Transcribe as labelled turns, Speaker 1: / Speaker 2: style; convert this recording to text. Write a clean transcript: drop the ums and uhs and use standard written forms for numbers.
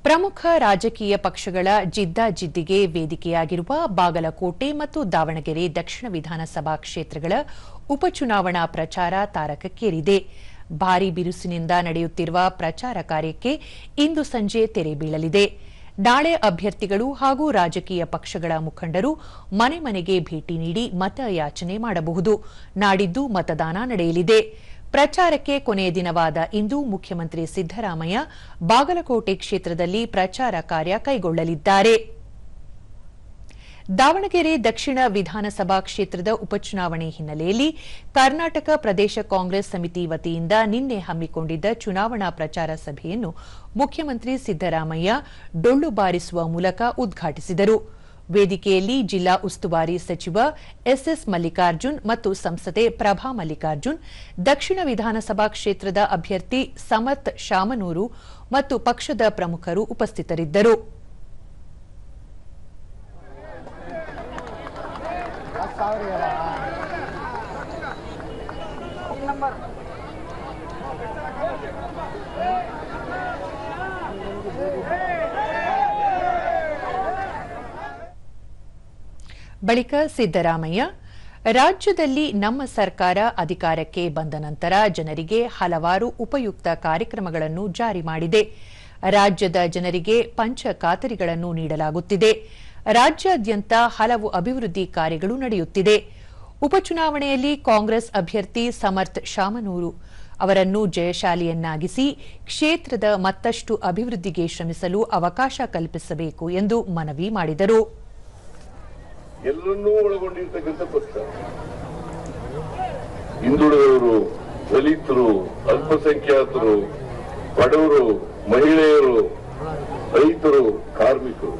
Speaker 1: ಪ್ರಮುಖ ರಾಜಕೀಯ ಪಕ್ಷಗಳ ಜಿದ್ದಾಜಿದ್ದಿಗೆ ವೇದಿಕೆಯಾಗಿರುವ ಬಾಗಲಕೋಟೆ ಮತ್ತು ದಾವಣಗೆರೆ ದಕ್ಷಿಣ ವಿಧಾನಸಭಾ ಕ್ಷೇತ್ರಗಳ ಉಪಚುನಾವಣಾ ಪ್ರಚಾರ ತಾರಕಕ್ಕೇರಿದೆ. ಭಾರೀ ಬಿರುಸಿನಿಂದ ನಡೆಯುತ್ತಿರುವ ಪ್ರಚಾರ ಕಾರ್ಯಕ್ಕೆ ಇಂದು ಸಂಜೆ ತೆರೆ ಬೀಳಲಿದೆ. ನಾಳೆ ಅಭ್ಯರ್ಥಿಗಳು ಹಾಗೂ ರಾಜಕೀಯ ಪಕ್ಷಗಳ ಮುಖಂಡರು ಮನೆ ಮನೆಗೆ ಭೇಟಿ ನೀಡಿ ಮತಯಾಚನೆ ಮಾಡಬಹುದು. ನಾಡಿದ್ದು ಮತದಾನ ನಡೆಯಲಿದೆ. ಪ್ರಚಾರಕ್ಕೆ ಕೊನೆಯ ದಿನವಾದ ಇಂದು ಮುಖ್ಯಮಂತ್ರಿ ಸಿದ್ದರಾಮಯ್ಯ ಬಾಗಲಕೋಟೆ ಕ್ಷೇತ್ರದಲ್ಲಿ ಪ್ರಚಾರ ಕಾರ್ಯ ಕೈಗೊಳ್ಳಲಿದ್ದಾರೆ. ದಾವಣಗೆರೆ ದಕ್ಷಿಣ ವಿಧಾನಸಭಾ ಕ್ಷೇತ್ರದ ಉಪಚುನಾವಣೆ ಹಿನ್ನೆಲೆಯಲ್ಲಿ ಕರ್ನಾಟಕ ಪ್ರದೇಶ ಕಾಂಗ್ರೆಸ್ ಸಮಿತಿ ವತಿಯಿಂದ ನಿನ್ನೆ ಹಮ್ಮಿಕೊಂಡಿದ್ದ ಚುನಾವಣಾ ಪ್ರಚಾರ ಸಭೆಯನ್ನು ಮುಖ್ಯಮಂತ್ರಿ ಸಿದ್ದರಾಮಯ್ಯ ಡೊಳ್ಳು ಬಾರಿಸುವ ಮೂಲಕ ಉದ್ಘಾಟಿಸಿದರು. ವೇದಿಕೆಯಲ್ಲಿ ಜಿಲ್ಲಾ ಉಸ್ತುವಾರಿ ಸಚಿವ ಎಸ್ಎಸ್ ಮಲ್ಲಿಕಾರ್ಜುನ್ ಮತ್ತು ಸಂಸದೆ ಪ್ರಭಾ ಮಲ್ಲಿಕಾರ್ಜುನ್, ದಕ್ಷಿಣ ವಿಧಾನಸಭಾ ಕ್ಷೇತ್ರದ ಅಭ್ಯರ್ಥಿ ಸಮರ್ಥ್ ಶಾಮನೂರು ಮತ್ತು ಪಕ್ಷದ ಪ್ರಮುಖರು ಉಪಸ್ಥಿತರಿದ್ದರು. ಬಳಿಕ ಸಿದ್ದರಾಮಯ್ಯ, ರಾಜ್ಯದಲ್ಲಿ ನಮ್ಮ ಸರ್ಕಾರ ಅಧಿಕಾರಕ್ಕೆ ಬಂದ ನಂತರ ಜನರಿಗೆ ಹಲವಾರು ಉಪಯುಕ್ತ ಕಾರ್ಯಕ್ರಮಗಳನ್ನು ಜಾರಿ ಮಾಡಿದೆ. ರಾಜ್ಯದ ಜನರಿಗೆ ಪಂಚ ಖಾತರಿಗಳನ್ನು ನೀಡಲಾಗುತ್ತಿದೆ. ರಾಜ್ಯಾದ್ಯಂತ ಹಲವು ಅಭಿವೃದ್ಧಿ ಕಾರ್ಯಗಳು ನಡೆಯುತ್ತಿದೆ. ಉಪಚುನಾವಣೆಯಲ್ಲಿ ಕಾಂಗ್ರೆಸ್ ಅಭ್ಯರ್ಥಿ ಸಮರ್ಥ್ ಶಾಮನೂರು ಅವರನ್ನು ಜಯಶಾಲಿಯನ್ನಾಗಿಸಿ ಕ್ಷೇತ್ರದ ಮತ್ತಷ್ಟು ಅಭಿವೃದ್ಧಿಗೆ ಶ್ರಮಿಸಲು ಅವಕಾಶ ಕಲ್ಪಿಸಬೇಕು ಎಂದು ಮನವಿ ಮಾಡಿದರು.
Speaker 2: ಎಲ್ಲರನ್ನೂ ಒಳಗೊಂಡಿರ್ತಕ್ಕಂಥ ಪಕ್ಷ. ಹಿಂದುಳಿದವರು, ದಲಿತರು, ಅಲ್ಪಸಂಖ್ಯಾತರು, ಬಡವರು, ಮಹಿಳೆಯರು, ರೈತರು, ಕಾರ್ಮಿಕರು